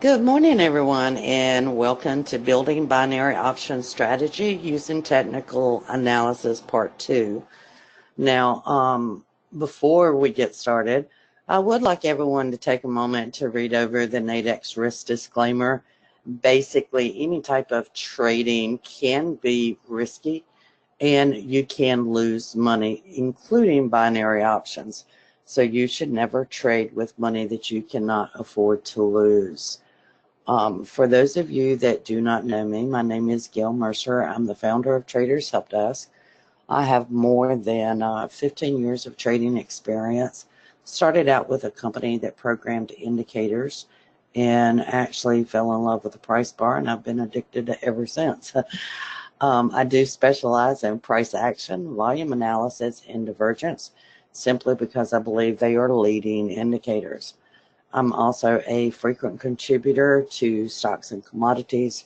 Good morning, everyone, and welcome to Building Binary Option Strategy Using Technical Analysis Part 2. Now, before we get started, I would like everyone to take a moment to read over the Nadex risk disclaimer. Basically, any type of trading can be risky and you can lose money, including binary options. So you should never trade with money that you cannot afford to lose. For those of you that do not know me, my name is Gail Mercer. I'm the founder of Traders Help Desk. I have more than 15 years of trading experience. Started out with a company that programmed indicators and actually fell in love with the price bar, and I've been addicted to ever since. I do specialize in price action, volume analysis, and divergence simply because I believe they are leading indicators. I'm also a frequent contributor to Stocks and Commodities,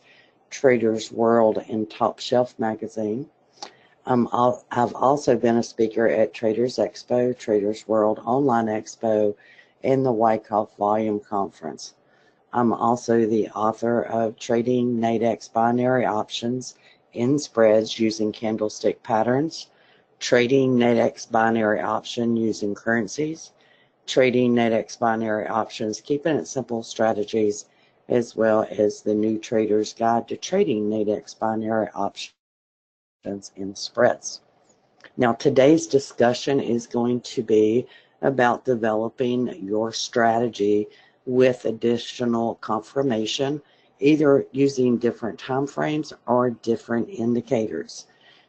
Traders World, and Top Shelf magazine. I've also been a speaker at Traders Expo, Traders World Online Expo, and the Wyckoff Volume Conference. I'm also the author of Trading Nadex Binary Options in Spreads using Candlestick Patterns, Trading Nadex Binary Option using Currencies, Trading Nadex Binary Options, Keeping It Simple Strategies, as well as the New Trader's Guide to Trading Nadex Binary Options in Spreads. Now, today's discussion is going to be about developing your strategy with additional confirmation, either using different time frames or different indicators.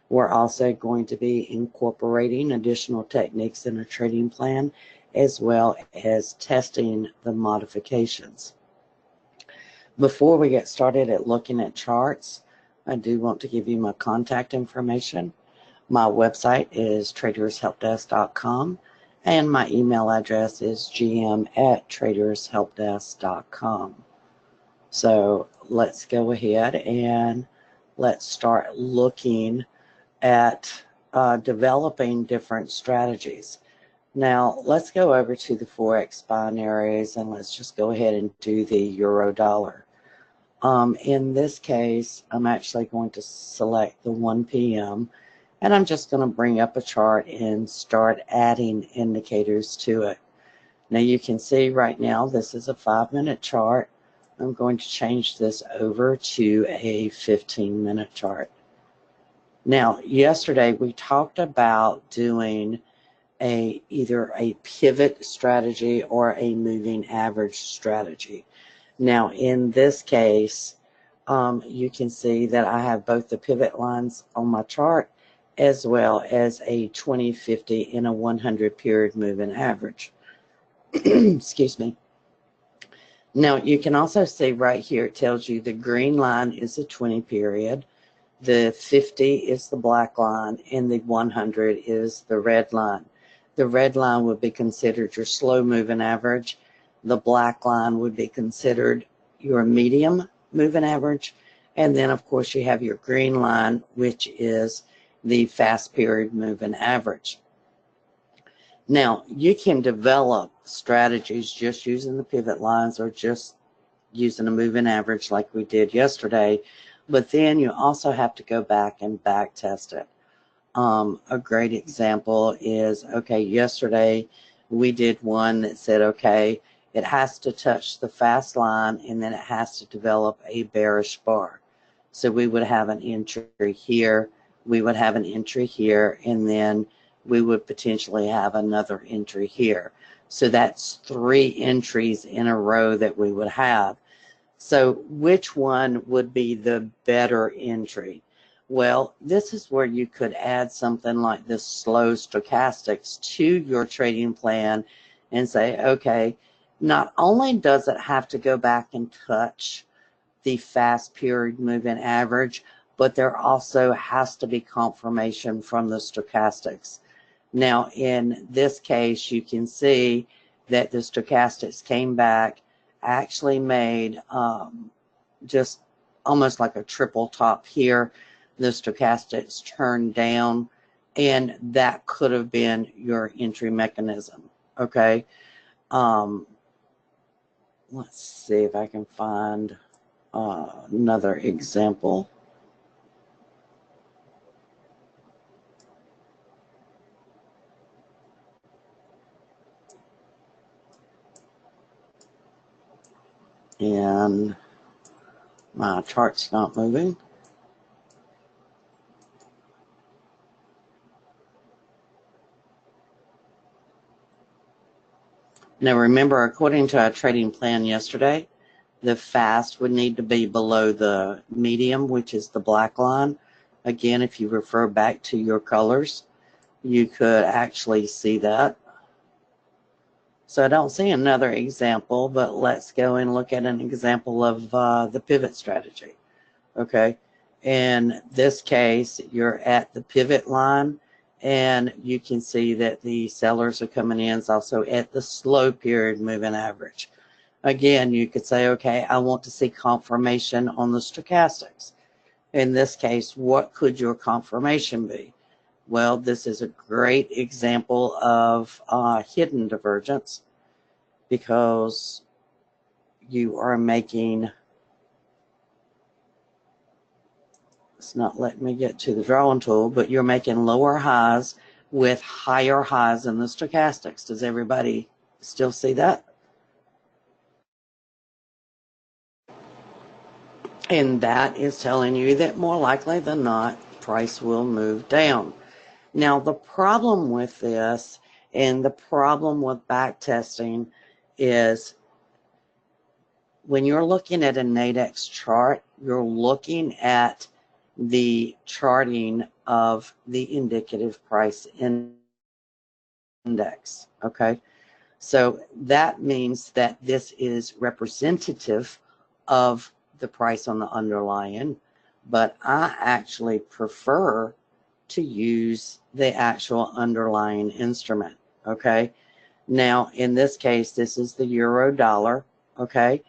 We're also going to be incorporating additional techniques in a trading plan, as well as testing the modifications. Before we get started at looking at charts, I do want to give you my contact information. My website is tradershelpdesk.com, and my email address is gm@tradershelpdesk.com. So let's go ahead and let's start looking at developing different strategies. Now, let's go over to the forex binaries and let's just go ahead and do the euro dollar. In this case, I'm actually going to select the 1 p.m. and I'm just going to bring up a chart and start adding indicators to it. Now you can see right now this is a 5-minute chart. I'm going to change this over to a 15-minute chart. Now, yesterday we talked about doing either a pivot strategy or a moving average strategy. Now, in this case, you can see that I have both the pivot lines on my chart as well as a 20, 50, and a 100 period moving average. Excuse me. Now, you can also see right here, it tells you the green line is the 20 period, the 50 is the black line, and the 100 is the red line. The red line would be considered your slow moving average. The black line would be considered your medium moving average. And then, of course, you have your green line, which is the fast period moving average. Now, you can develop strategies just using the pivot lines or just using a moving average like we did yesterday. But then you also have to go back and back test it. A great example is, okay, yesterday we did one that said, okay, it has to touch the fast line and then it has to develop a bearish bar. So we would have an entry here, we would have an entry here, and then we would potentially have another entry here. So that's 3 entries in a row that we would have. So which one would be the better entry? Well, this is where you could add something like this slow stochastics to your trading plan and say, okay, not only does it have to go back and touch the fast period moving average, but there also has to be confirmation from the stochastics. Now, in this case, you can see that the stochastics came back, actually made just almost like a triple top here. The stochastics turned down, and that could have been your entry mechanism. Okay. Let's see if I can find another example. And my chart's not moving. Now remember, according to our trading plan yesterday, the fast would need to be below the medium, which is the black line. Again, if you refer back to your colors, you could actually see that. So I don't see another example, but let's go and look at an example of the pivot strategy. Okay, in this case, you're at the pivot line, and you can see that the sellers are coming in. It's also at the slow period moving average. Again, you could say, okay, I want to see confirmation on the stochastics. In this case, what could your confirmation be? Well, this is a great example of hidden divergence, because you are making, it's not letting me get to the drawing tool, but you're making lower highs with higher highs in the stochastics. Does everybody still see that? And that is telling you that more likely than not, price will move down. Now, the problem with this and the problem with back testing is when you're looking at a Nadex chart, you're looking at the charting of the indicative price index, okay? So that means that this is representative of the price on the underlying, but I actually prefer to use the actual underlying instrument, okay? Now, in this case, this is the euro dollar, okay?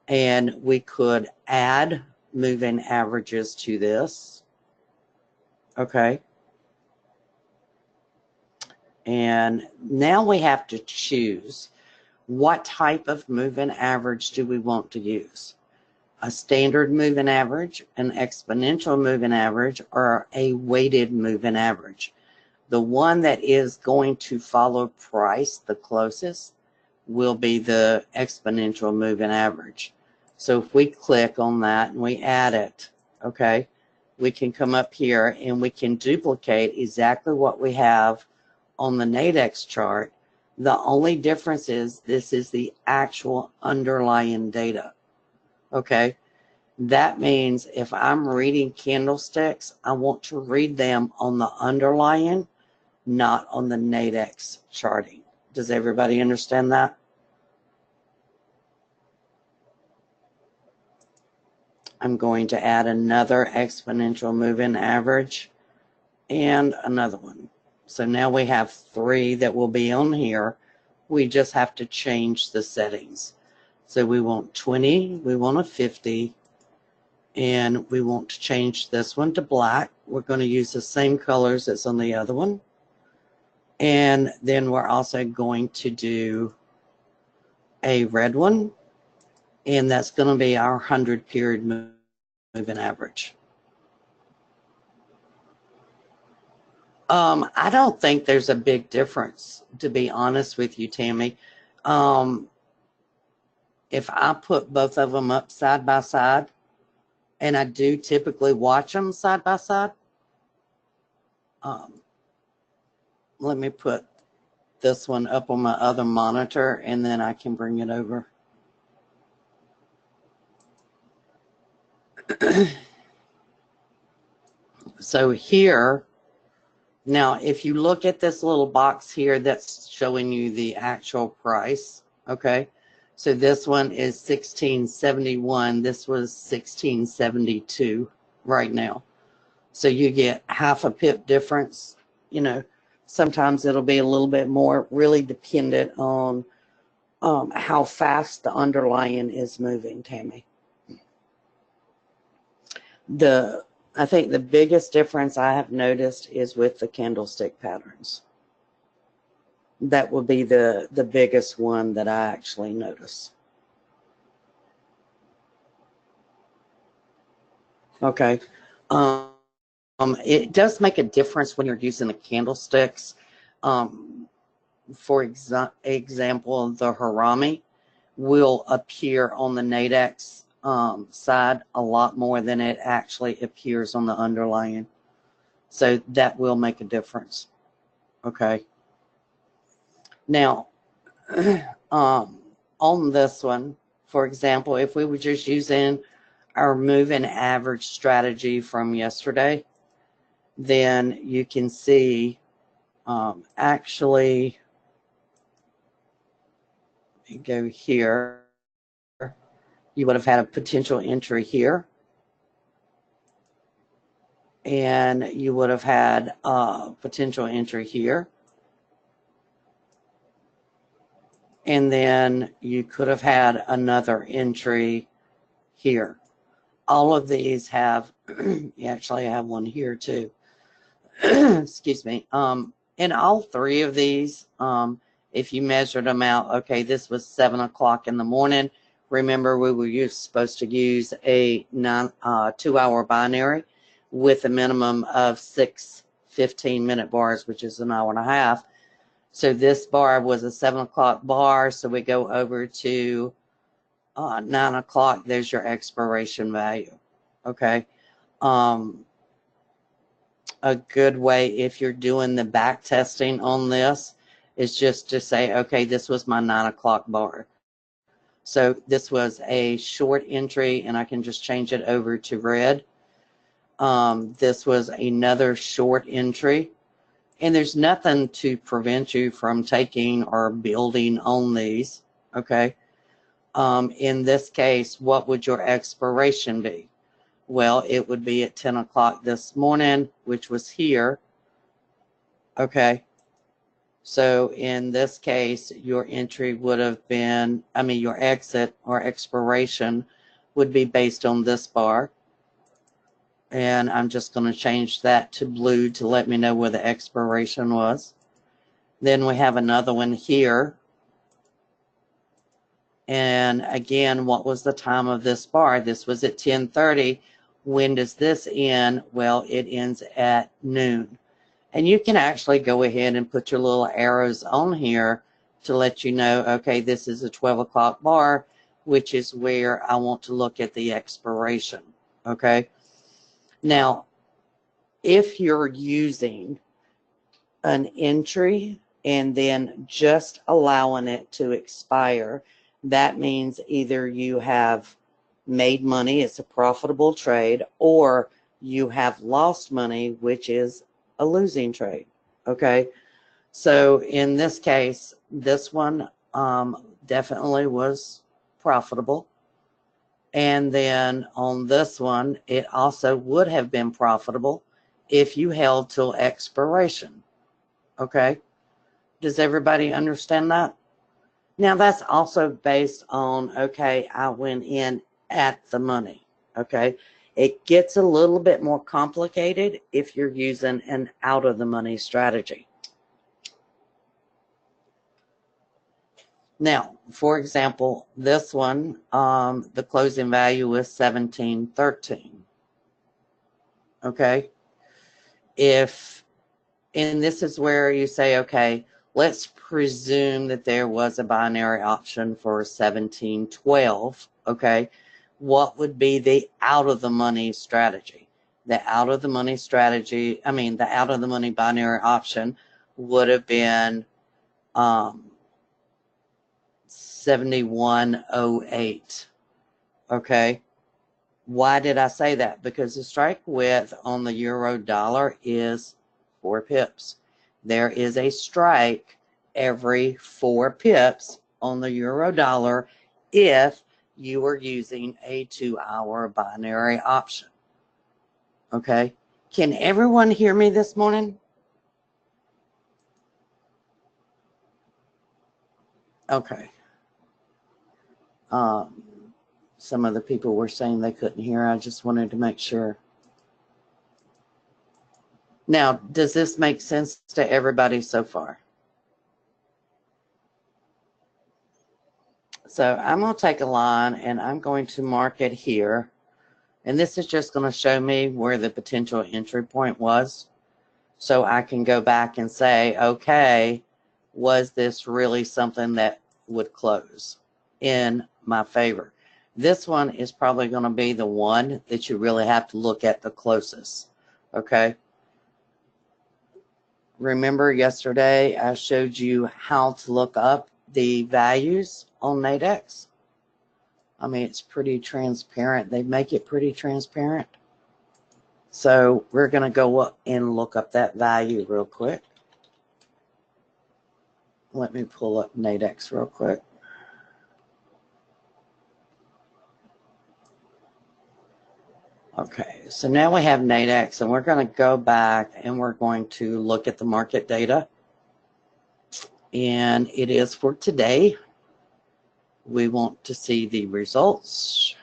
And we could add moving averages to this, okay? And now we have to choose what type of moving average do we want to use. A standard moving average, an exponential moving average, or a weighted moving average. The one that is going to follow price the closest will be the exponential moving average. So if we click on that and we add it, okay, we can come up here and we can duplicate exactly what we have on the Nadex chart. The only difference is this is the actual underlying data. Okay, that means if I'm reading candlesticks, I want to read them on the underlying, not on the Nadex charting. Does everybody understand that? I'm going to add another exponential moving average and another one. So now we have 3 that will be on here. We just have to change the settings. So we want 20, we want a 50, and we want to change this one to black. We're going to use the same colors as on the other one. And then we're also going to do a red one, and that's going to be our 100 period moving average. I don't think there's a big difference, to be honest with you, Tammy. If I put both of them up side by side, and I do typically watch them side by side, let me put this one up on my other monitor, and then I can bring it over. So here, now if you look at this little box here that's showing you the actual price, okay? So this one is 1671. This was 1672 right now. So you get half a pip difference. You know, sometimes it'll be a little bit more, really dependent on how fast the underlying is moving, Tammy. I think the biggest difference I have noticed is with the candlestick patterns. That would be the biggest one that I actually notice. Okay. It does make a difference when you're using the candlesticks. For example, the Harami will appear on the Nadex side a lot more than it actually appears on the underlying. So that will make a difference. Okay. Now, on this one, for example, if we were just using our moving average strategy from yesterday, then you can see actually, go here, you would have had a potential entry here, and you would have had a potential entry here, and then you could have had another entry here. All of these have, you actually have one here too. Excuse me. In all three of these, if you measured them out, okay, this was 7 o'clock in the morning. Remember, we were supposed to use a 2-hour binary with a minimum of 6 15-minute bars, which is an hour and a half. So this bar was a 7 o'clock bar. So we go over to 9 o'clock. There's your expiration value. Okay. A good way, if you're doing the back testing on this, is just to say, okay, this was my 9 o'clock bar. So this was a short entry, and I can just change it over to red. This was another short entry, and there's nothing to prevent you from taking or building on these. Okay. In this case, what would your expiration be? Well, it would be at 10 o'clock this morning, which was here. Okay. So in this case, your entry would have been, your exit or expiration would be based on this bar. And I'm just going to change that to blue to let me know where the expiration was. Then we have another one here. And again, what was the time of this bar? This was at 10:30. When does this end? Well, it ends at noon. And you can actually go ahead and put your little arrows on here to let you know, okay, this is a 12 o'clock bar, which is where I want to look at the expiration. Okay. Now, if you're using an entry and then just allowing it to expire, that means either you have made money, it's a profitable trade, or you have lost money, which is a losing trade. Okay. So in this case, this one definitely was profitable. And then on this one, it also would have been profitable if you held till expiration. Okay. Does everybody understand that? Now that's also based on, okay, I went in at the money. Okay. It gets a little bit more complicated if you're using an out of the money strategy. Now, for example, this one, the closing value was 17.13. Okay. And this is where you say, okay, let's presume that there was a binary option for 17.12. Okay. What would be the out of the money strategy? The out of the money strategy, the out of the money binary option would have been 71.08. Okay. Why did I say that? Because the strike width on the euro dollar is 4 pips. There is a strike every 4 pips on the euro dollar if you are using a 2-hour binary option. Okay. Can everyone hear me this morning? Okay. Some of the people were saying they couldn't hear. I just wanted to make sure. Now, does this make sense to everybody so far? So I'm going to take a line and I'm going to mark it here. And this is just going to show me where the potential entry point was. So I can go back and say, okay, was this really something that would close in my favor? This one is probably going to be the one that you really have to look at the closest. Okay. Remember yesterday I showed you how to look up the values on Nadex? I mean, it's pretty transparent. They make it pretty transparent. So we're going to go up and look up that value real quick. Let me pull up Nadex real quick. Okay, so now we have Nadex, and we're going to go back and we're going to look at the market data. And it is for today. We want to see the results.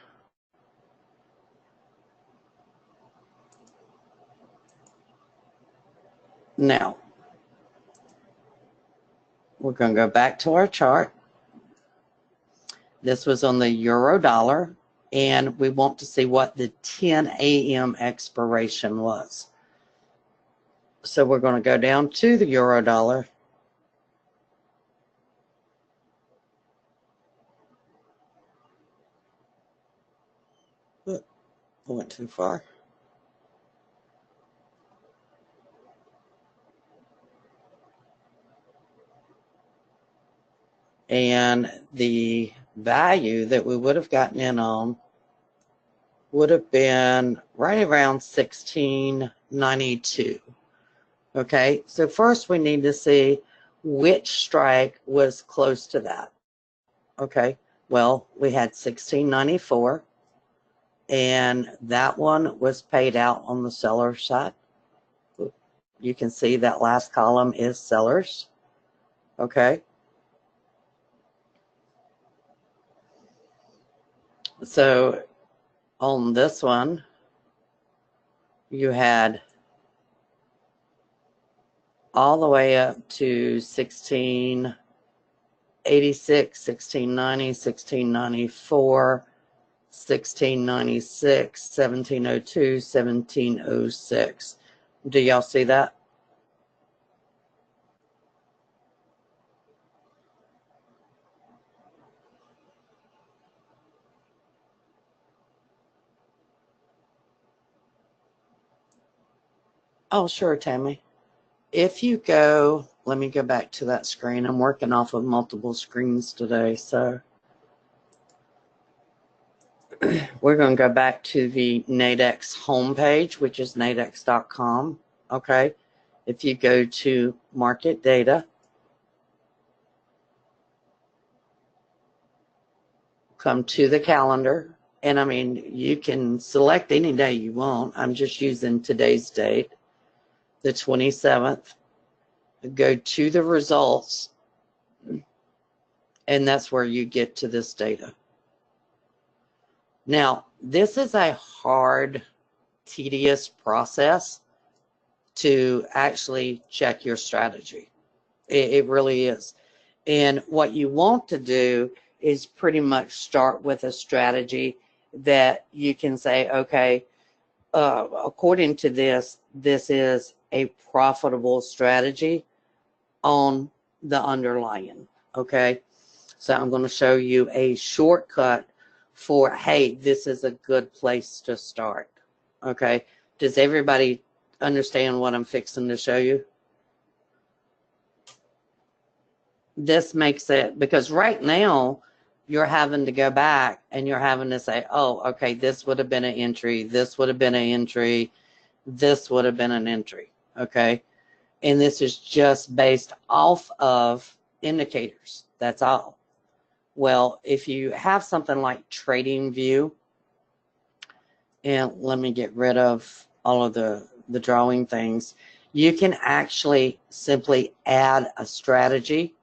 Now, we're going to go back to our chart. This was on the euro dollar, and we want to see what the 10 a.m. expiration was. So we're going to go down to the euro dollar. I went too far. And the value that we would have gotten in on would have been right around 1692. Okay, so first we need to see which strike was close to that. Okay, well, we had 1694, and that one was paid out on the seller side. You can see that last column is sellers. Okay. So on this one, you had all the way up to 1686, 1690, 1694, 1696, 1702, 1706. Do y'all see that? Oh, sure, Tammy. If you go, let me go back to that screen. I'm working off of multiple screens today, so we're going to go back to the Nadex homepage, which is nadex.com. Okay. If you go to market data, come to the calendar, and I mean, you can select any day you want. I'm just using today's date, the 27th. Go to the results, and that's where you get to this data. Now, this is a hard, tedious process to actually check your strategy. It really is. And what you want to do is pretty much start with a strategy that you can say, okay, according to this, this is a profitable strategy on the underlying. Okay. So I'm going to show you a shortcut for, hey, this is a good place to start. Okay. Does everybody understand what I'm fixing to show you? This makes it, because right now you're having to go back and you're having to say, oh, okay, this would have been an entry, this would have been an entry, this would have been an entry. Okay. And this is just based off of indicators. That's all. Well, if you have something like TradingView, and let me get rid of all of the drawing things, you can actually simply add a strategy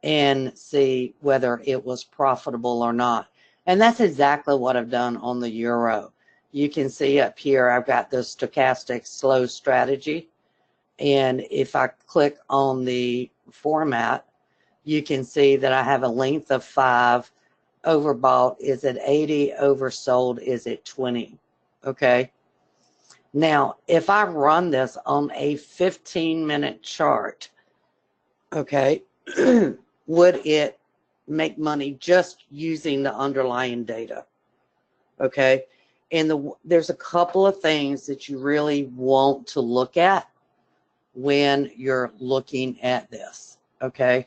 and see whether it was profitable or not. And that's exactly what I've done on the euro. You can see up here, I've got the stochastic slow strategy. And if I click on the format, you can see that I have a length of 5. Overbought is at 80, oversold is at 20. Okay. Now, if I run this on a 15-minute chart, okay, would it make money just using the underlying data? Okay. And there's a couple of things that you really want to look at when you're looking at this. Okay.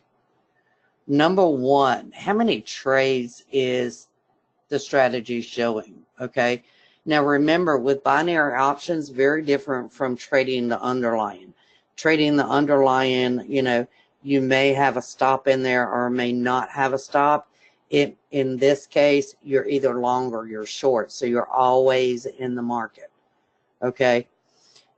Number one, how many trades is the strategy showing? Okay. Now remember, with binary options, very different from trading the underlying. Trading the underlying, you may have a stop in there or may not have a stop. In this case, you're either long or you're short, so you're always in the market. Okay.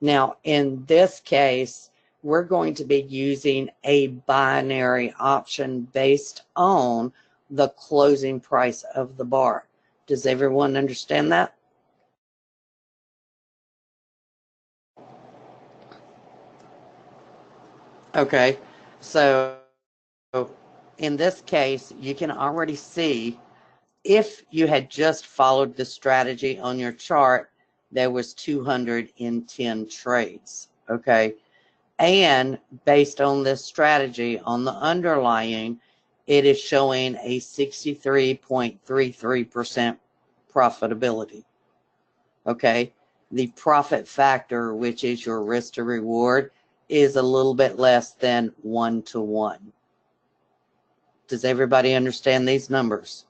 Now, in this case, we're going to be using a binary option based on the closing price of the bar. Does everyone understand that? Okay, so in this case, you can already see if you had just followed the strategy on your chart, there was 210 trades, okay? And based on this strategy on the underlying, it is showing a 63.33% profitability, okay? The profit factor, which is your risk to reward, is a little bit less than 1 to 1. Does everybody understand these numbers?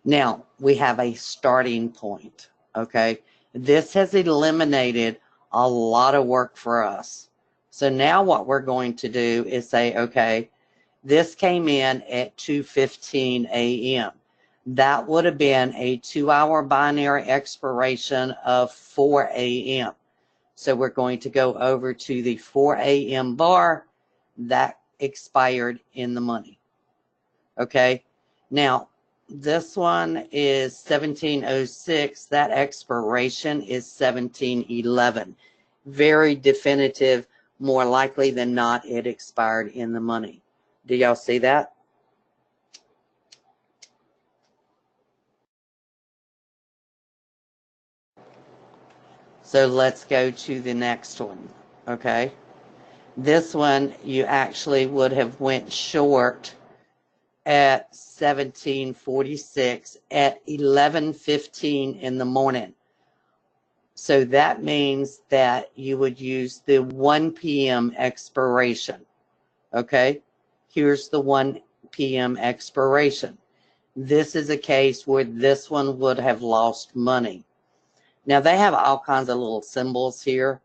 Now, we have a starting point, okay? This has eliminated a lot of work for us. So now what we're going to do is say, okay, this came in at 2:15 a.m. That would have been a 2-hour binary expiration of 4 a.m. So we're going to go over to the 4 a.m. bar that expired in the money. Okay, now this one is 1706. That expiration is 1711. Very definitive. More likely than not, it expired in the money. Do y'all see that? So let's go to the next one. Okay, this one you actually would have went short at 1746 at 11:15 in the morning. So that means that you would use the 1 p.m. expiration. Okay, here's the 1 p.m. expiration. This is a case where this one would have lost money. Now they have all kinds of little symbols here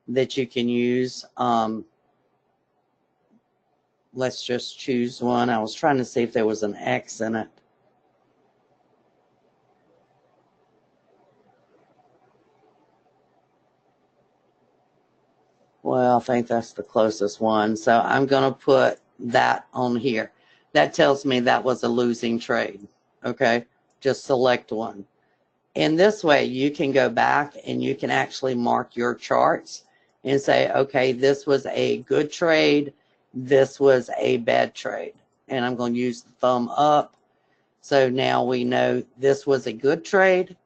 that you can use. Let's just choose one. I was trying to see if there was an X in it. Well, I think that's the closest one. So I'm going to put that on here. That tells me that was a losing trade. Okay, just select one. In this way, you can go back and you can actually mark your charts and say, okay, this was a good trade. This was a bad trade. And I'm going to use the thumb up. So now we know this was a good trade.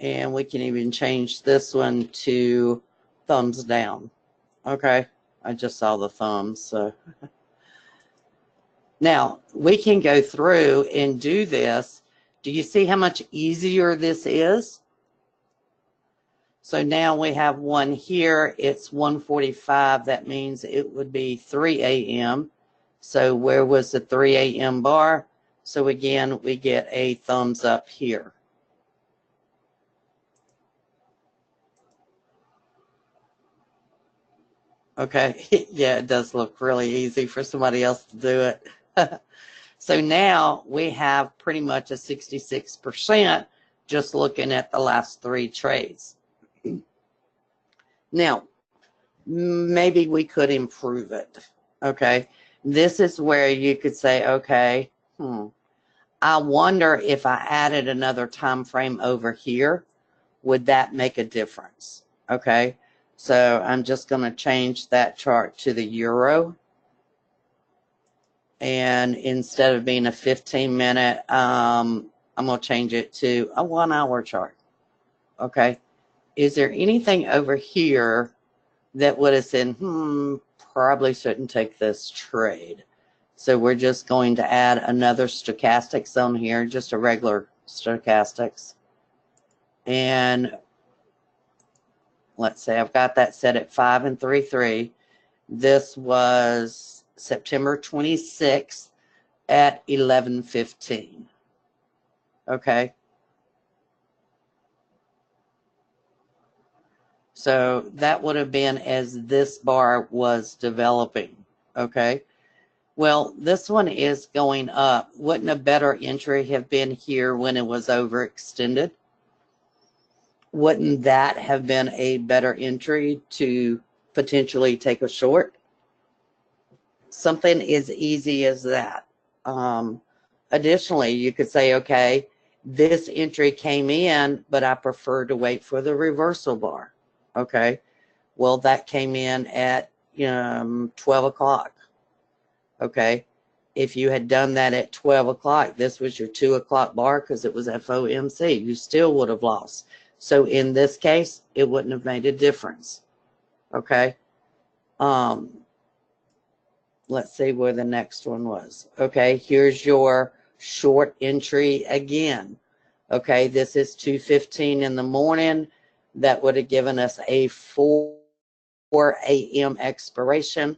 And we can even change this one to thumbs down. Okay, I just saw the thumbs. So now we can go through and do this. Do you see how much easier this is? So now we have one here. It's 1:45. That means it would be 3 a.m. So where was the 3 a.m. bar? So again, we get a thumbs up here. Okay, yeah, it does look really easy for somebody else to do it. So now we have pretty much a 66% just looking at the last 3 trades. Now, maybe we could improve it. Okay, this is where you could say, okay, I wonder if I added another time frame over here, would that make a difference? Okay, so I'm just going to change that chart to the euro. And instead of being a 15-minute, I'm I'm going to change it to a 1 hour chart. Okay. Is there anything over here that would have said, probably shouldn't take this trade? So we're just going to add another stochastics on here, just a regular stochastics. And let's say I've got that set at 5 and 3-3. This was September 26th at 11:15. Okay. So that would have been as this bar was developing. Okay. Well, this one is going up. Wouldn't a better entry have been here when it was overextended? Wouldn't that have been a better entry to potentially take a short? Something as easy as that. Additionally, you could say, okay, this entry came in, but I prefer to wait for the reversal bar. Okay, well, that came in at 12 o'clock. Okay, if you had done that at 12 o'clock, this was your 2 o'clock bar because it was FOMC, you still would have lost. So in this case, it wouldn't have made a difference. Okay. Let's see where the next one was. Okay, here's your short entry again. Okay, this is 2:15 in the morning. That would have given us a 4 a.m. expiration.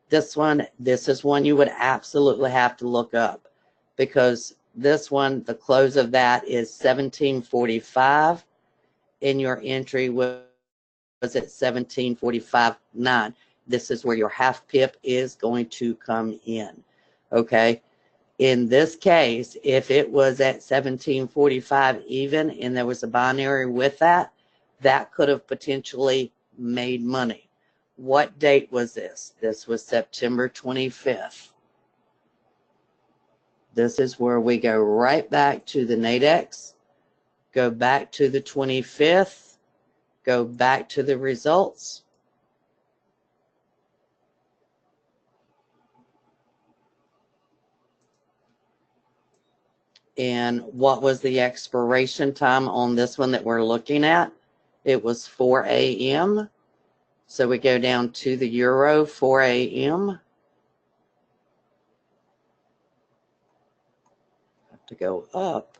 This is one you would absolutely have to look up, because this one, the close of that is 17:45, and your entry was at 17:45.9. This is where your half pip is going to come in. Okay. In this case, if it was at 17:45 even and there was a binary with that, that could have potentially made money. What date was this? This was September 25th. This is where we go right back to the Nadex, go back to the 25th, go back to the results. And what was the expiration time on this one that we're looking at? It was 4 a.m. So we go down to the euro, 4 a.m. Have to go up.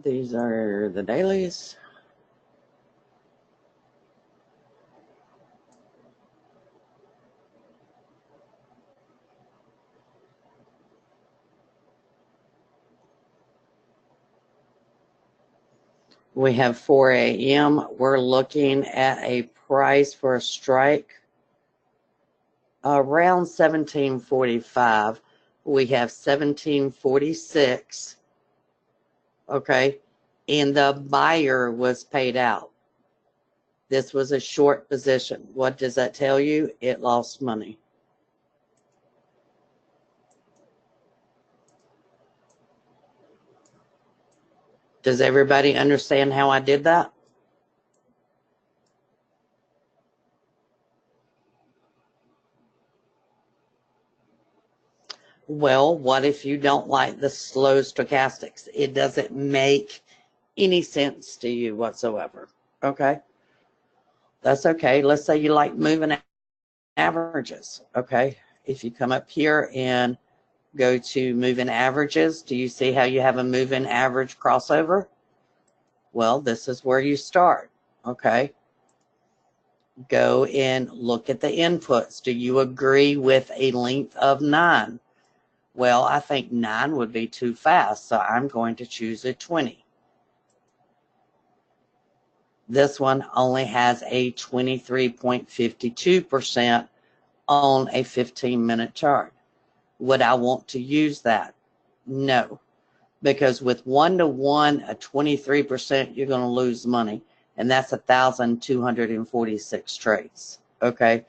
These are the dailies. We have 4 a.m. We're looking at a price for a strike around 17:45. We have 17:46. Okay. And the buyer was paid out. This was a short position. What does that tell you? It lost money. Does everybody understand how I did that? Well, what if you don't like the slow stochastics? It doesn't make any sense to you whatsoever. Okay? That's okay. Let's say you like moving averages. Okay? If you come up here and go to moving averages, do you see how you have a moving average crossover? Well, this is where you start. Okay? Go and look at the inputs. Do you agree with a length of 9? Well, I think 9 would be too fast, so I'm going to choose a 20. This one only has a 23.52% on a 15-minute chart. Would I want to use that? No, because with 1-to-1, a 23%, you're going to lose money, and that's 1,246 trades. Okay.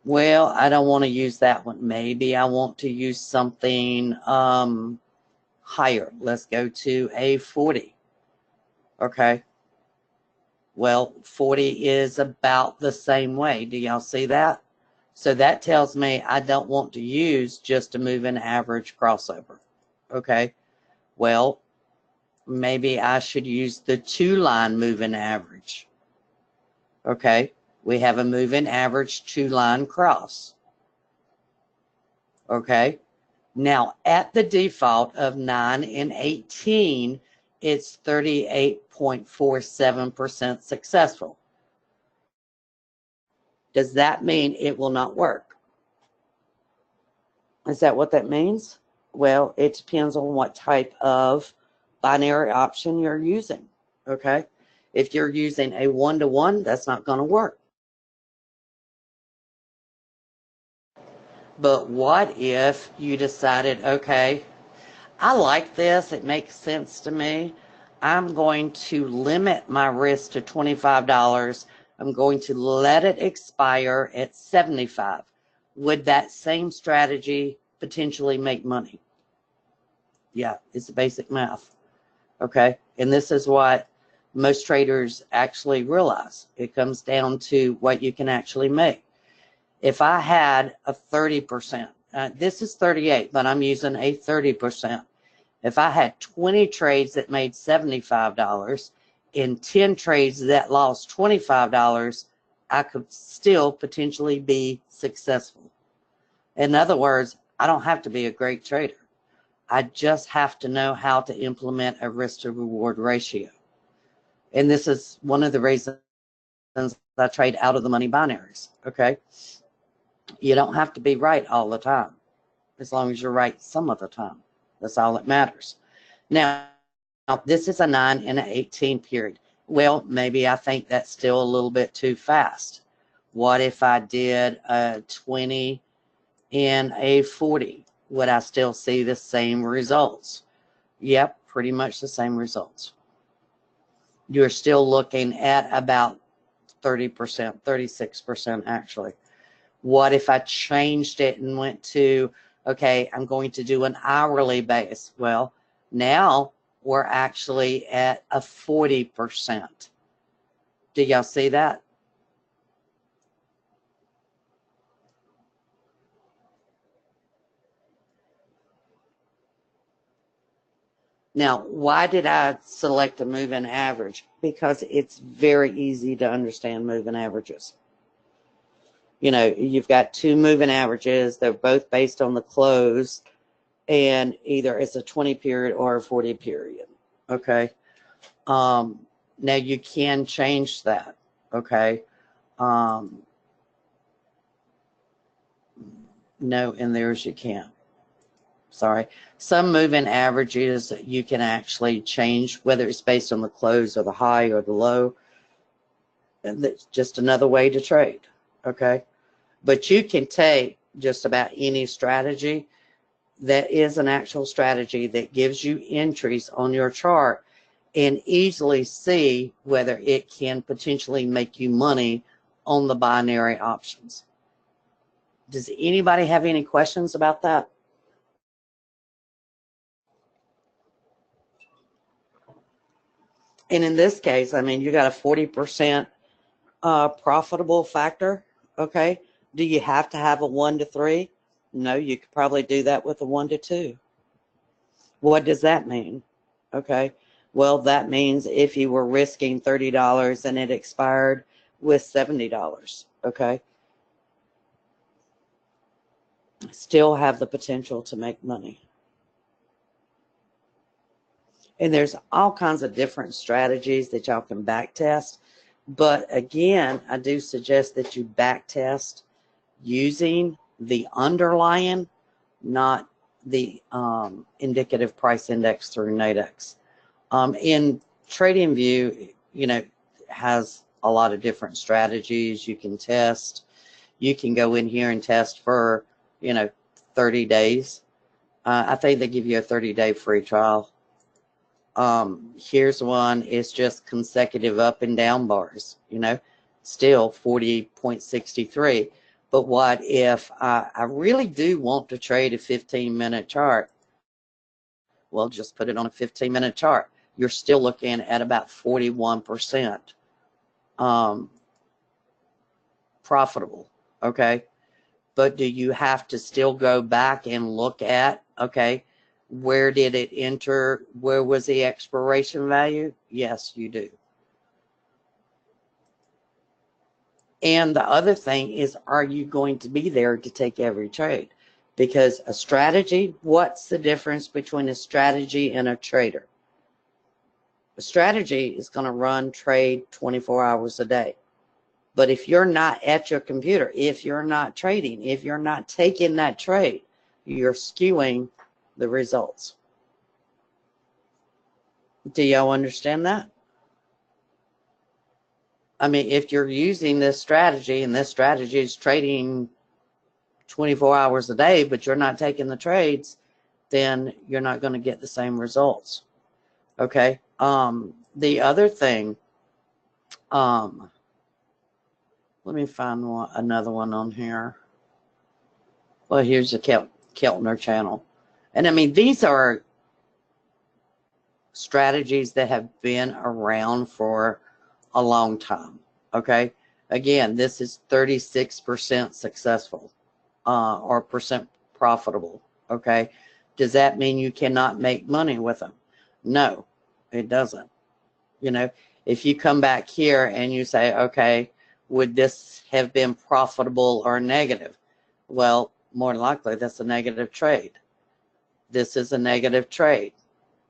Well, I don't want to use that one. Maybe I want to use something higher. Let's go to a 40. Okay. Well, 40 is about the same way. Do y'all see that? So that tells me I don't want to use just a moving average crossover. Okay. Well, maybe I should use the 2-line moving average. Okay. We have a moving average 2-line cross. Okay. Now, at the default of 9 and 18, it's 38.47% successful. Does that mean it will not work? Is that what that means? Well, it depends on what type of binary option you're using. Okay. If you're using a 1-to-1, that's not going to work. But what if you decided, okay, I like this, it makes sense to me. I'm going to limit my risk to $25. I'm going to let it expire at $75. Would that same strategy potentially make money? Yeah, it's basic math. Okay. And this is what most traders actually realize. It comes down to what you can actually make. If I had a 30%, this is 38, but I'm using a 30%. If I had 20 trades that made $75 and 10 trades that lost $25, I could still potentially be successful. In other words, I don't have to be a great trader. I just have to know how to implement a risk to reward ratio. And this is one of the reasons I trade out of the money binaries. Okay. You don't have to be right all the time, as long as you're right some of the time. That's all that matters. Now, this is a 9 and an 18 period. Well, maybe I think that's still a little bit too fast. What if I did a 20 and a 40? Would I still see the same results? Yep, pretty much the same results. You're still looking at about 30%, 36% actually. What if I changed it and went to, okay, I'm going to do an hourly base? Well, now we're actually at a 40%. Do y'all see that? Now, why did I select a moving average? Because it's very easy to understand moving averages. You know, you've got two moving averages. They're both based on the close, and either it's a 20 period or a 40 period. Okay. Now you can change that. Okay. No, and there's you can't. Sorry. Some moving averages you can actually change, whether it's based on the close or the high or the low. And that's just another way to trade. Okay. But you can take just about any strategy that is an actual strategy that gives you entries on your chart and easily see whether it can potentially make you money on the binary options. Does anybody have any questions about that? And in this case, I mean, you got a 40% profitable factor. Okay. Do you have to have a 1 to 3? No, you could probably do that with a 1 to 2. What does that mean? Okay. Well, that means if you were risking $30 and it expired with $70, okay, still have the potential to make money. And there's all kinds of different strategies that y'all can back test. But again, I do suggest that you back test using the underlying, not the indicative price index through Nadex. In TradingView, you know, has a lot of different strategies you can test. You can go in here and test for, you know, 30 days. I think they give you a 30-day free trial. Here's one. It's just consecutive up and down bars, you know, still 40.63. But what if I really do want to trade a 15-minute chart? Well, just put it on a 15-minute chart. You're still looking at about 41%. profitable, okay? But do you have to still go back and look at, okay, where did it enter? Where was the expiration value? Yes, you do. And the other thing is, are you going to be there to take every trade? Because a strategy, what's the difference between a strategy and a trader? A strategy is going to run trade 24 hours a day. But if you're not at your computer, if you're not trading, if you're not taking that trade, you're skewing the results. Do y'all understand that? I mean, if you're using this strategy, and this strategy is trading 24 hours a day, but you're not taking the trades, then you're not going to get the same results. Okay. The other thing, let me find another one on here. Well, here's the Keltner channel. And I mean, these are strategies that have been around for a long time. Okay. Again, this is 36% successful, or percent profitable. Okay. Does that mean you cannot make money with them? No, it doesn't. You know, if you come back here and you say, okay, would this have been profitable or negative? Well, more than likely, that's a negative trade. This is a negative trade.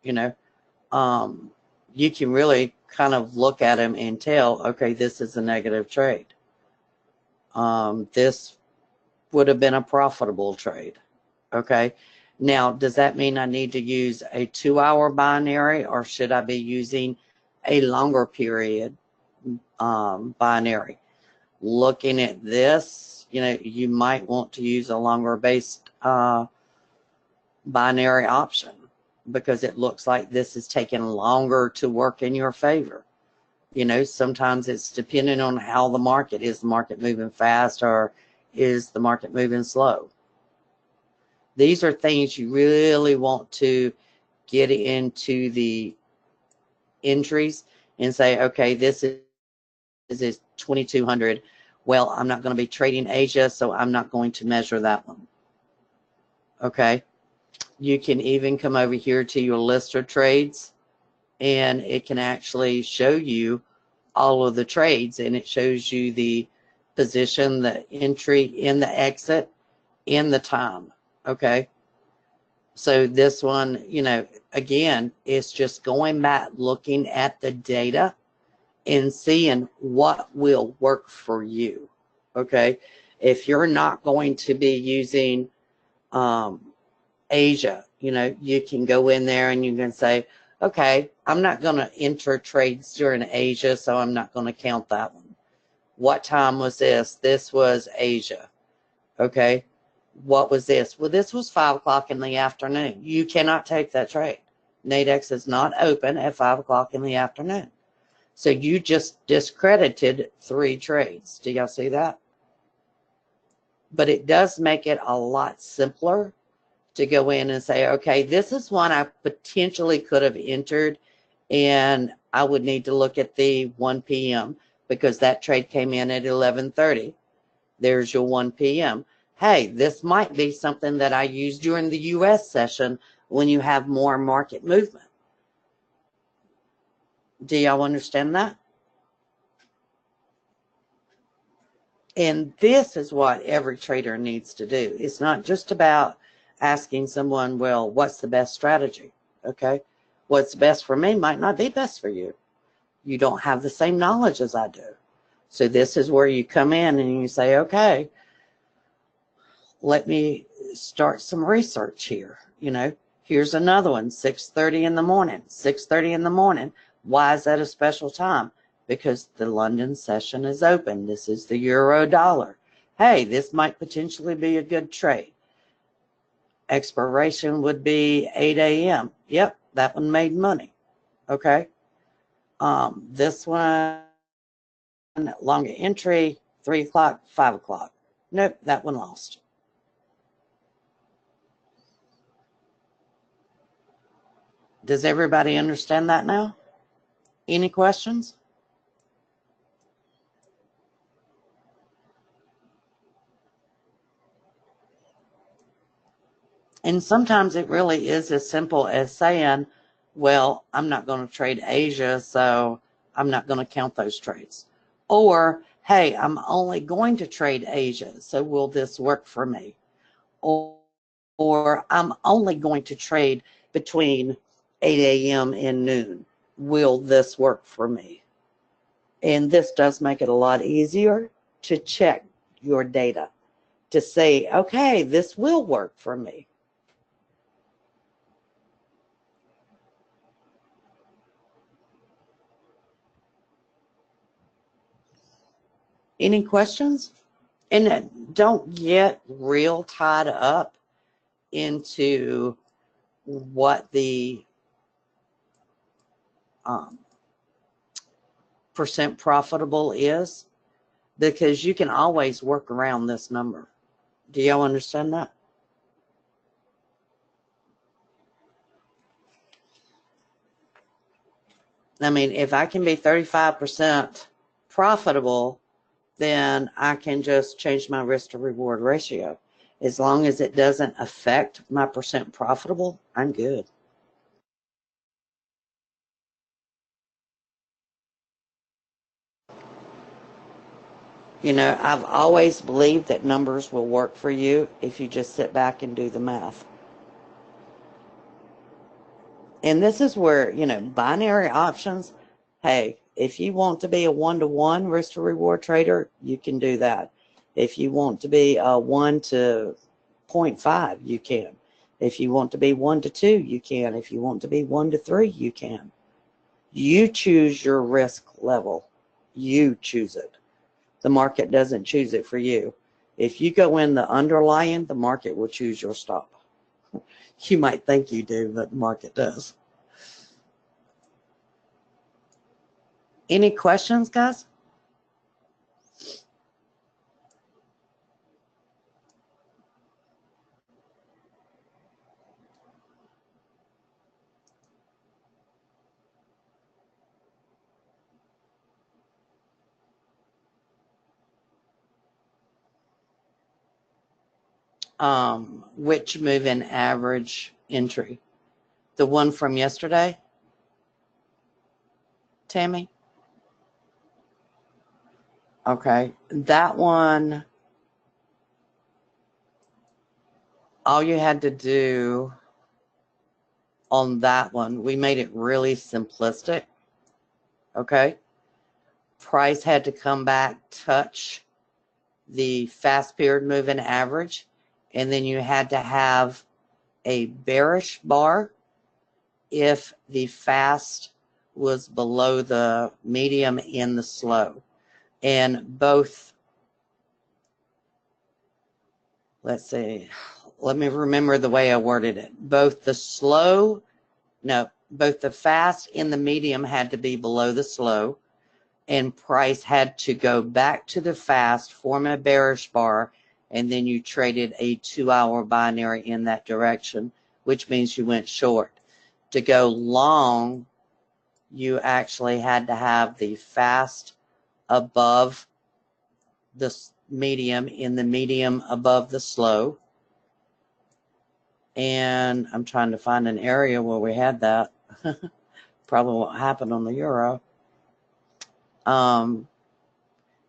You know, you can really kind of look at them and tell, okay, this is a negative trade. This would have been a profitable trade. Okay. Now, does that mean I need to use a 2-hour binary, or should I be using a longer period binary? Looking at this, you know, you might want to use a longer based binary option, because it looks like this is taking longer to work in your favor. You know, sometimes it's depending on how the market is. The market moving fast, or is the market moving slow? These are things you really want to get into the entries and say, okay, this is 2200. Well, I'm not going to be trading Asia, so I'm not going to measure that one. Okay. You can even come over here to your list of trades, and it can actually show you all of the trades, and it shows you the position, the entry, in the exit, in the time. Okay. So this one, you know, again, it's just going back, looking at the data and seeing what will work for you. Okay. If you're not going to be using Asia, you know, you can go in there and you can say, okay, I'm not going to enter trades during Asia, so I'm not going to count that one. What time was this? This was Asia. Okay. What was this? Well, this was 5 o'clock in the afternoon. You cannot take that trade. Nadex is not open at 5 o'clock in the afternoon. So you just discredited 3 trades. Do y'all see that? But it does make it a lot simpler to go in and say, okay, this is one I potentially could have entered, and I would need to look at the 1 p.m. because that trade came in at 11:30. There's your 1 p.m. Hey, this might be something that I use during the U.S. session when you have more market movement. Do y'all understand that? And this is what every trader needs to do. It's not just about asking someone, well, what's the best strategy? Okay. What's best for me might not be best for you. You don't have the same knowledge as I do. So this is where you come in and you say, okay, let me start some research here. You know, here's another one, 6:30 in the morning. 6:30 in the morning. Why is that a special time? Because the London session is open. This is the euro dollar. Hey, this might potentially be a good trade. Expiration would be 8 a.m. Yep, that one made money. Okay. This one, longer entry, 3 o'clock, 5 o'clock. Nope, that one lost. Does everybody understand that now? Any questions? And sometimes it really is as simple as saying, well, I'm not going to trade Asia, so I'm not going to count those trades. Or, hey, I'm only going to trade Asia, so will this work for me? Or I'm only going to trade between 8 a.m. and noon. Will this work for me? And this does make it a lot easier to check your data, to say, okay, this will work for me. Any questions? And don't get real tied up into what the percent profitable is, because you can always work around this number. Do y'all understand that? I mean, if I can be 35% profitable, then I can just change my risk to reward ratio. As long as it doesn't affect my percent profitable, I'm good. You know, I've always believed that numbers will work for you if you just sit back and do the math. And this is where, you know, binary options, hey, if you want to be a 1-to-1 risk to reward trader, you can do that. If you want to be a 1 to 0.5, you can. If you want to be 1 to 2, you can. If you want to be 1 to 3, you can. You choose your risk level. You choose it. The market doesn't choose it for you. If you go in the underlying, the market will choose your stop. You might think you do, but the market does. Any questions, guys? Which moving average entry? The one from yesterday, Tammy? Okay, that one, all you had to do on that one, we made it really simplistic, okay? Price had to come back, touch the fast period moving average, and then you had to have a bearish bar if the fast was below the medium and the slow. And both, let's see, let me remember the way I worded it. Both the fast and the medium had to be below the slow, and price had to go back to the fast, form a bearish bar, and then you traded a 2-hour binary in that direction, which means you went short. To go long, you actually had to have the fast above the medium and the medium above the slow. And I'm trying to find an area where we had that. Probably won't happen on the euro.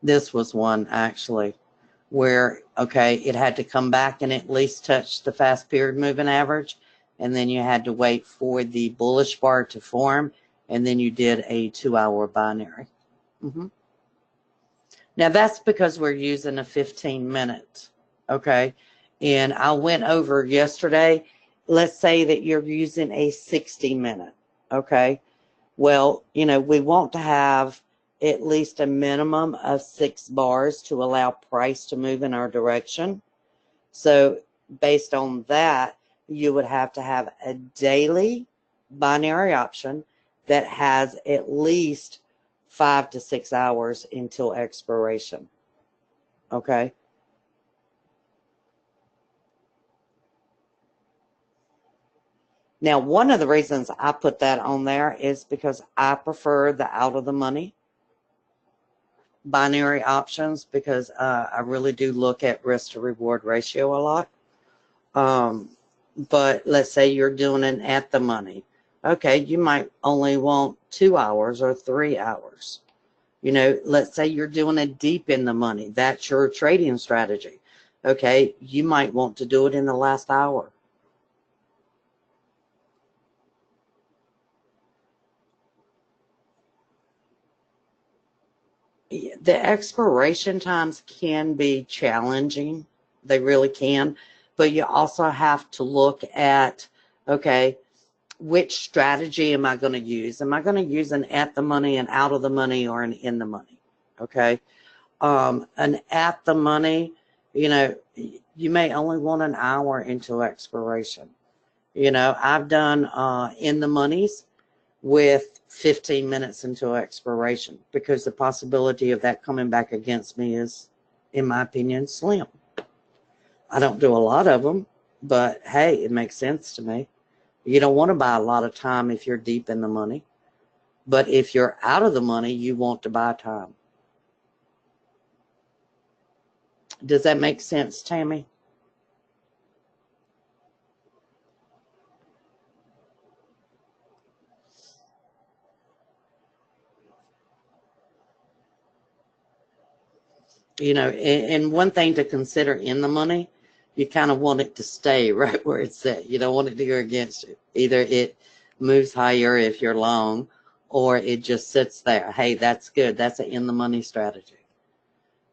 This was one actually where, okay, it had to come back and at least touch the fast period moving average, and then you had to wait for the bullish bar to form, and then you did a 2-hour binary. Now that's because we're using a 15-minute, okay? And I went over yesterday, let's say that you're using a 60-minute, okay? Well, you know, we want to have at least a minimum of 6 bars to allow price to move in our direction. So based on that, you would have to have a daily binary option that has at least 5 to 6 hours until expiration. Okay. Now, one of the reasons I put that on there is because I prefer the out of the money binary options, because I really do look at risk to reward ratio a lot. But let's say you're doing it at the money. Okay, you might only want 2 hours or 3 hours. You know, let's say you're doing it deep in the money. That's your trading strategy. Okay, you might want to do it in the last hour. The expiration times can be challenging. They really can. But you also have to look at, okay, which strategy am I going to use? Am I going to use an at the money, an out of the money, or an in the money? Okay. An at the money, you know, you may only want an hour into expiration. You know, I've done in the monies with 15 minutes into expiration because the possibility of that coming back against me is, in my opinion, slim. I don't do a lot of them, but hey, it makes sense to me. You don't want to buy a lot of time if you're deep in the money, but if you're out of the money, you want to buy time. Does that make sense, Tammy? You know, and one thing to consider in the money, you kind of want it to stay right where it's at. You don't want it to go against you. Either it moves higher if you're long, or it just sits there. Hey, that's good. That's an in the money strategy.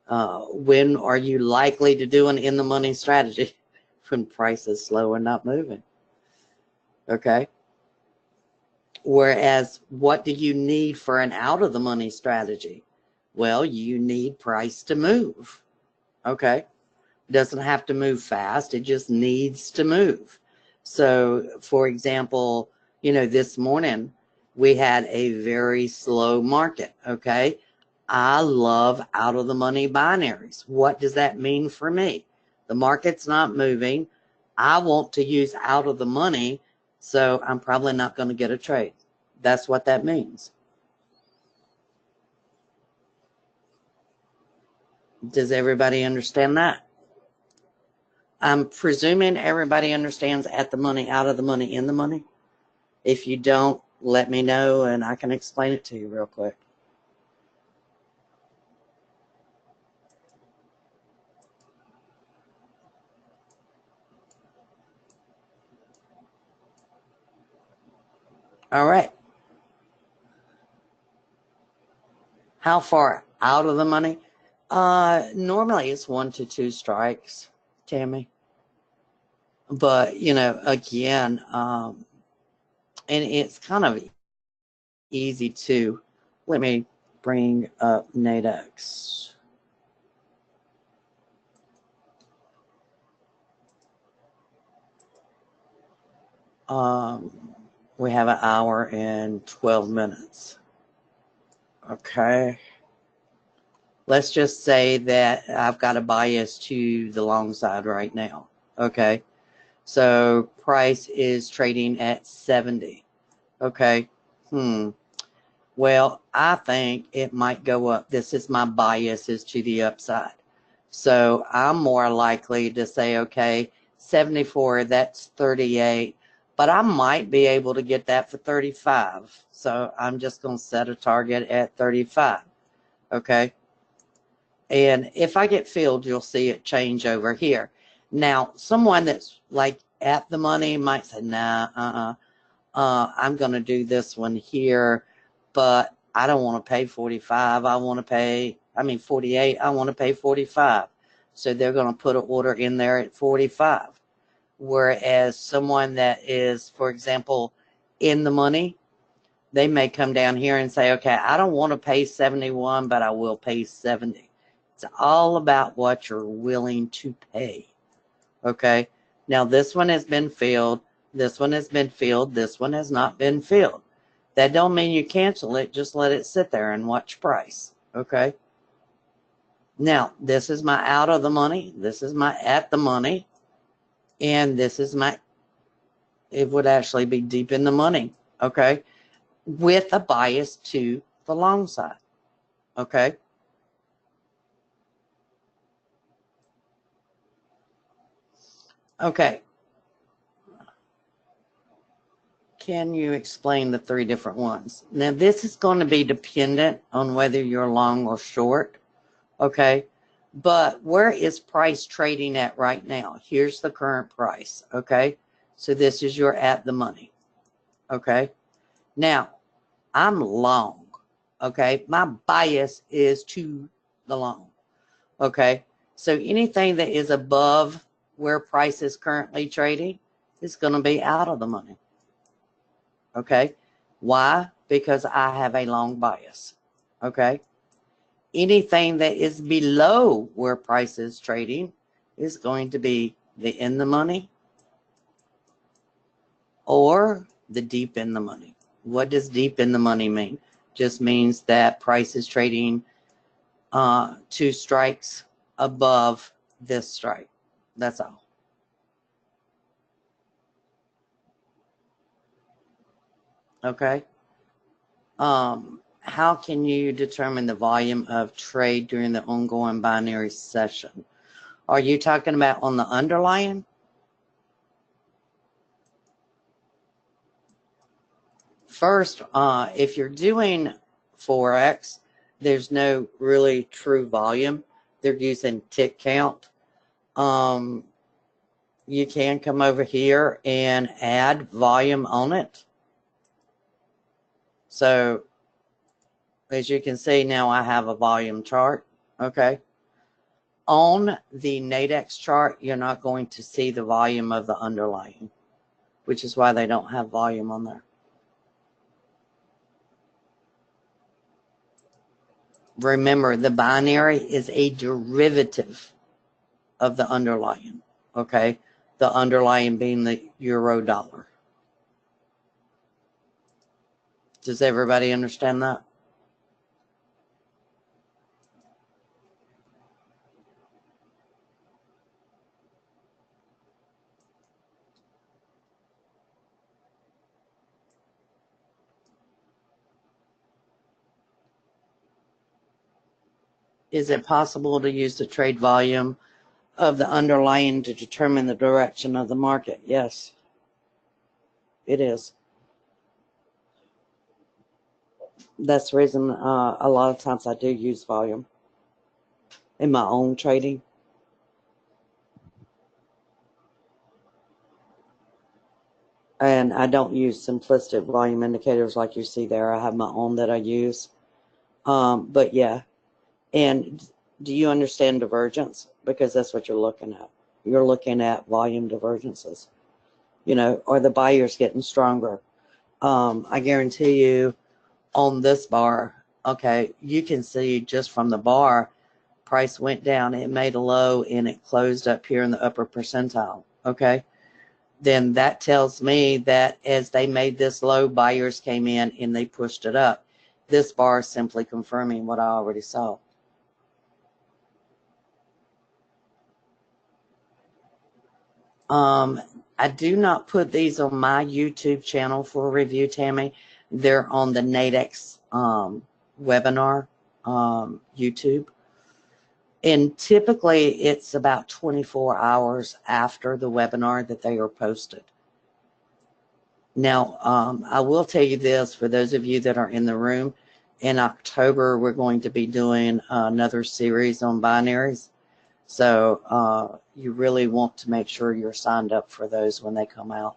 When are you likely to do an in the money strategy? When price is slow and not moving. Okay. Whereas, what do you need for an out of the money strategy? Well, you need price to move. Okay. Doesn't have to move fast. It just needs to move. So, for example, you know, this morning we had a very slow market. Okay. I love out of the money binaries. What does that mean for me? The market's not moving. I want to use out of the money, so I'm probably not going to get a trade. That's what that means. Does everybody understand that? I'm presuming everybody understands at the money, out of the money, in the money. If you don't, let me know and I can explain it to you real quick. All right. How far out of the money? Normally it's 1 to 2 strikes, Tammy. But, you know, again, and it's kind of easy to, let me bring up Nadex. We have an hour and 12 minutes. Okay. Let's just say that I've got a bias to the long side right now. Okay. So price is trading at 70. Okay. Well, I think it might go up. This is my bias is to the upside. So I'm more likely to say, okay, 74, that's 38, but I might be able to get that for 35. So I'm just going to set a target at 35. Okay. And if I get filled, you'll see it change over here. Now, someone that's like at the money might say, nah, I'm going to do this one here, but I don't want to pay 45. I want to pay, 48. I want to pay 45. So they're going to put an order in there at 45. Whereas someone that is, for example, in the money, they may come down here and say, okay, I don't want to pay 71, but I will pay 70. It's all about what you're willing to pay. Okay. Now this one has been filled. This one has been filled. This one has not been filled. That don't mean you cancel it. Just let it sit there and watch price. Okay. Now this is my out of the money. This is my at the money. And this is my, it would actually be deep in the money. Okay. With a bias to the long side. Okay. Okay. can you explain the three different ones? Now, this is going to be dependent on whether you're long or short, okay? But where is price trading at right now? Here's the current price, okay? So this is your at the money, okay? Now, I'm long, okay? My bias is to the long, okay? So anything that is above where price is currently trading is going to be out of the money, okay? Why? Because I have a long bias, okay? Anything that is below where price is trading is going to be the in the money or the deep in the money. What does deep in the money mean? Just means that price is trading 2 strikes above this strike. That's all. Okay. How can you determine the volume of trade during the ongoing binary session? Are you talking about on the underlying? First, if you're doing forex, there's no really true volume. They're using tick count. You can come over here and add volume on it. So as you can see now, I have a volume chart. Okay. On the Nadex chart, you're not going to see the volume of the underlying, which is why they don't have volume on there. Remember, the binary is a derivative of the underlying, okay? The underlying being the euro dollar. Does everybody understand that? Is it possible to use the trade volume of the underlying to determine the direction of the market? Yes, it is. That's the reason a lot of times I do use volume in my own trading. And I don't use simplistic volume indicators like you see there. I have my own that I use. But yeah. And do you understand divergence? Because that's what you're looking at. You're looking at volume divergences. You know, are the buyers getting stronger? I guarantee you on this bar, okay, you can see just from the bar, price went down, it made a low, and it closed up here in the upper percentile, okay? Then that tells me that as they made this low, buyers came in and they pushed it up. This bar is simply confirming what I already saw. I do not put these on my YouTube channel for review, Tammy. They're on the Nadex webinar YouTube. And typically it's about 24 hours after the webinar that they are posted. Now, I will tell you this, for those of you that are in the room, in October we're going to be doing another series on binaries. So you really want to make sure you're signed up for those when they come out.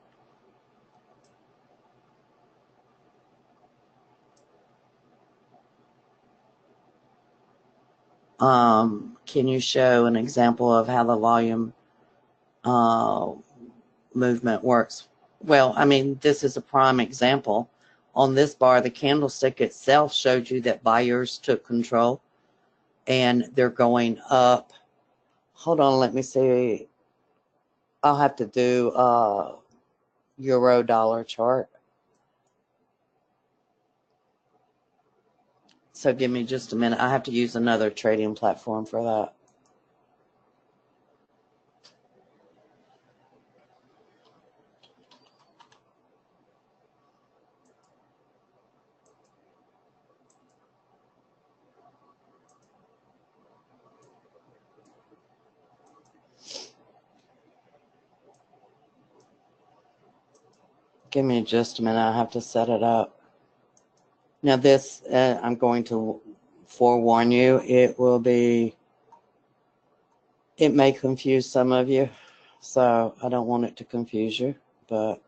Can you show an example of how the volume movement works? Well, I mean, this is a prime example. On this bar, the candlestick itself showed you that buyers took control and they're going up. Hold on, let me see. I'll have to do euro dollar chart. So give me just a minute. I have to use another trading platform for that. Give me just a minute. I have to set it up. Now this, I'm going to forewarn you, it may confuse some of you. So I don't want it to confuse you, but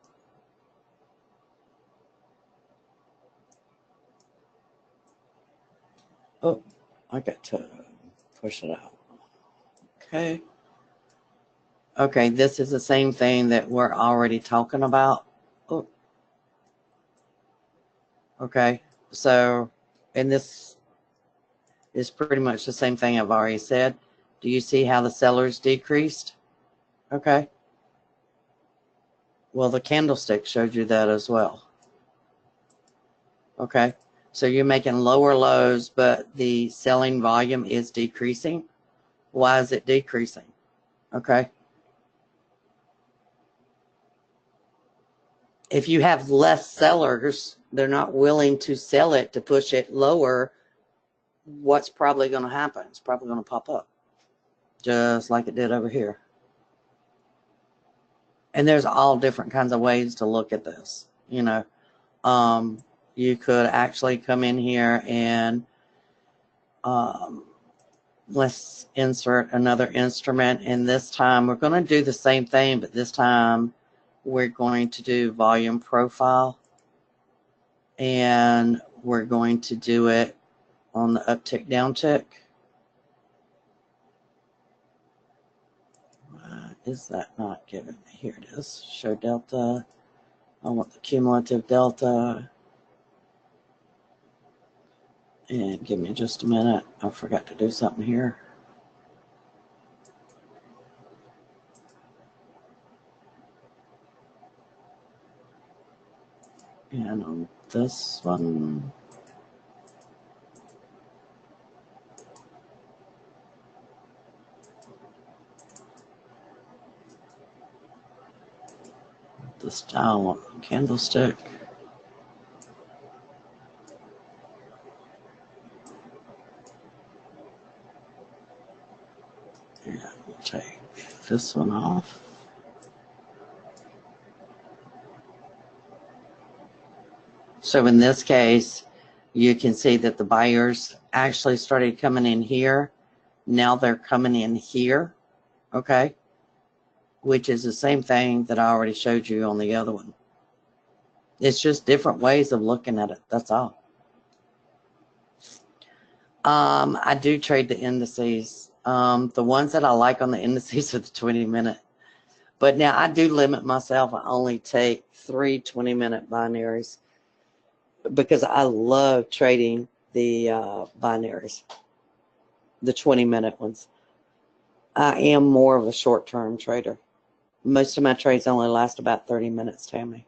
oh, I got to push it out. Okay. Okay, this is the same thing that we're already talking about. Oh. Okay, so, and this is pretty much the same thing I've already said. Do you see how the sellers decreased? Okay. Well, the candlestick showed you that as well. Okay. So you're making lower lows, but the selling volume is decreasing. Why is it decreasing? Okay. If you have less sellers, they're not willing to sell it to push it lower. What's probably going to happen? It's probably going to pop up, just like it did over here. And there's all different kinds of ways to look at this. You know, you could actually come in here and let's insert another instrument. And this time we're going to do the same thing, but this time we're going to do volume profile. And we're going to do it on the uptick, downtick. Is that not given? Here it is. Show delta. I want the cumulative delta. And give me just a minute. I forgot to do something here. And on this one, the style candlestick. And we'll take this one off. So in this case, you can see that the buyers actually started coming in here. Now they're coming in here, okay? Which is the same thing that I already showed you on the other one. It's just different ways of looking at it, that's all. I do trade the indices. The ones that I like on the indices are the 20-minute. But now I do limit myself. I only take 3 20-minute binaries because I love trading the binaries, the 20-minute ones. I am more of a short-term trader. Most of my trades only last about 30 minutes, Tammy.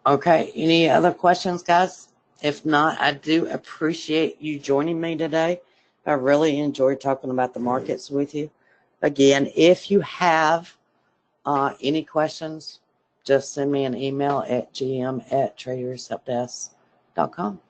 Okay, any other questions, guys? If not, I do appreciate you joining me today. I really enjoyed talking about the markets with you. Again, if you have any questions, just send me an email at gm@tradershelpdesk.com.